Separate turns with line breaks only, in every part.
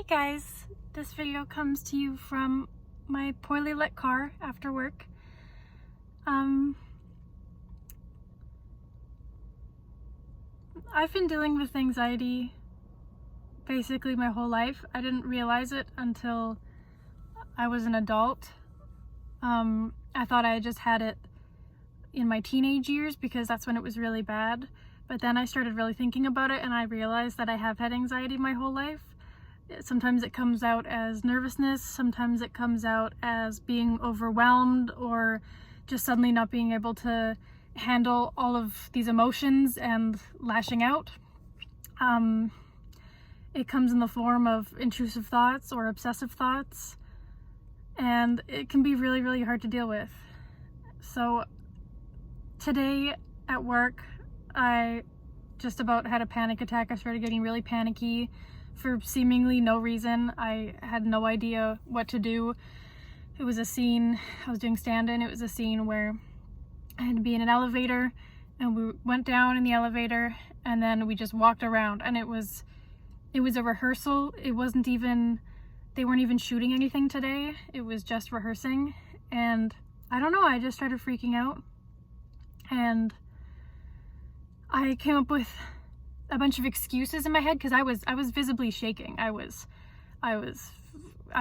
Hey guys, this video comes to you from my poorly lit car after work. I've been dealing with anxiety basically my whole life. I didn't realize it until I was an adult. I thought I just had it in my teenage years because that's when it was really bad. But then I started really thinking about it and I realized that I have had anxiety my whole life. Sometimes it comes out as nervousness, sometimes it comes out as being overwhelmed or just suddenly not being able to handle all of these emotions and lashing out. It comes in the form of intrusive thoughts or obsessive thoughts, and it can be really, really hard to deal with. So today at work, I just about had a panic attack. I started getting really panicky for seemingly no reason. I had no idea what to do. It was a scene, I was doing stand-in, it was a scene where I had to be in an elevator and we went down in the elevator and then we just walked around, and it was a rehearsal. It wasn't even, they weren't even shooting anything today. It was just rehearsing, and I don't know, I just started freaking out and I came up with a bunch of excuses in my head because I was visibly shaking. I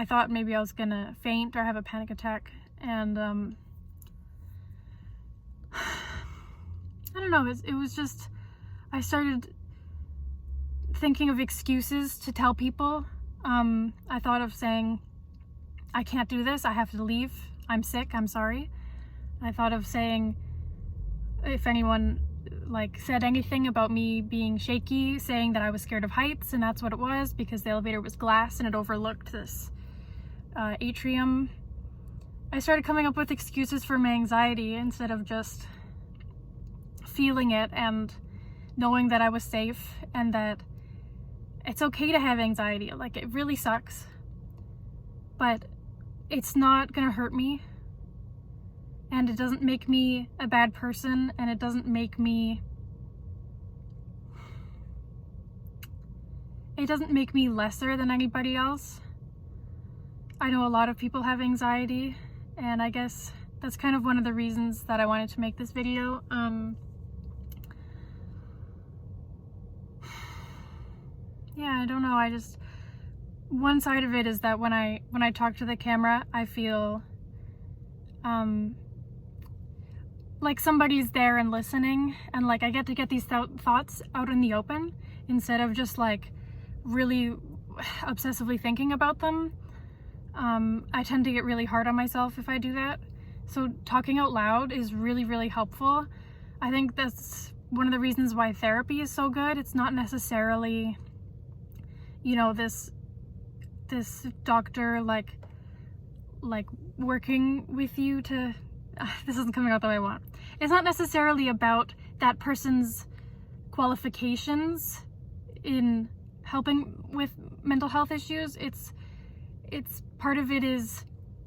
thought maybe I was gonna faint or have a panic attack, and I don't know, it was just, I started thinking of excuses to tell people. I thought of saying, I can't do this, I have to leave, I'm sick, I'm sorry. I thought of saying, if anyone said anything about me being shaky, saying that I was scared of heights, and that's what it was because the elevator was glass and it overlooked this atrium. I started coming up with excuses for my anxiety instead of just feeling it and knowing that I was safe and that it's okay to have anxiety. Like, it really sucks, but it's not gonna hurt me, and it doesn't make me a bad person, and it doesn't make me lesser than anybody else. I know a lot of people have anxiety, and I guess that's kind of one of the reasons that I wanted to make this video. Yeah, I don't know, one side of it is that when I talk to the camera, I feel like somebody's there and listening, and like I get to get these thoughts out in the open instead of just like really obsessively thinking about them. I tend to get really hard on myself if I do that. So talking out loud is really, really helpful. I think that's one of the reasons why therapy is so good. It's not necessarily, you know, this doctor like working with you to this isn't coming out the way I want. It's not necessarily about that person's qualifications in helping with mental health issues. It's part of it is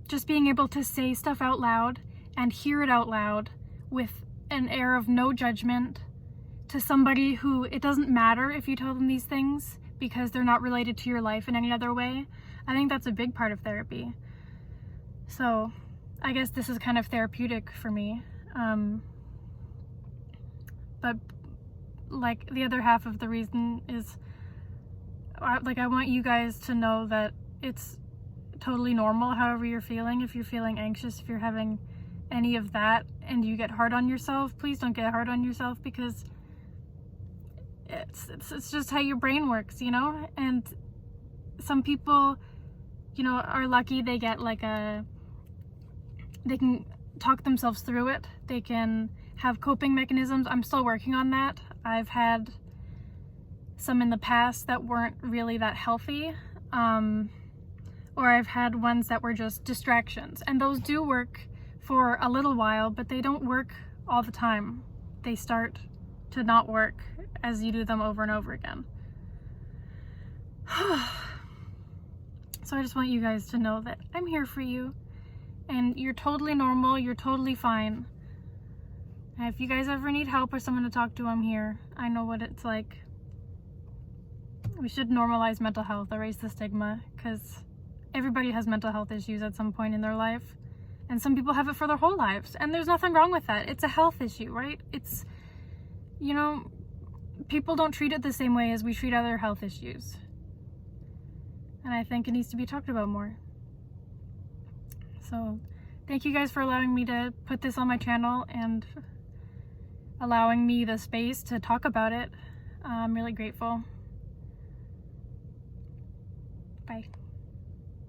just being able to say stuff out loud and hear it out loud with an air of no judgment to somebody who it doesn't matter if you tell them these things because they're not related to your life in any other way. I think that's a big part of therapy. So I guess this is kind of therapeutic for me. But like the other half of the reason is I want you guys to know that it's totally normal however you're feeling. If you're feeling anxious, if you're having any of that and you get hard on yourself, please don't get hard on yourself, because it's just how your brain works, you know? And some people, you know, are lucky they get they can talk themselves through it. They can have coping mechanisms. I'm still working on that. I've had some in the past that weren't really that healthy, or I've had ones that were just distractions, and those do work for a little while, but they don't work all the time. They start to not work as you do them over and over again. So I just want you guys to know that I'm here for you, and you're totally normal, you're totally fine. And if you guys ever need help or someone to talk to, I'm here. I know what it's like. We should normalize mental health, erase the stigma, because everybody has mental health issues at some point in their life. And some people have it for their whole lives. And there's nothing wrong with that. It's a health issue, right? It's, you know, people don't treat it the same way as we treat other health issues. And I think it needs to be talked about more. So thank you guys for allowing me to put this on my channel and allowing me the space to talk about it. I'm really grateful.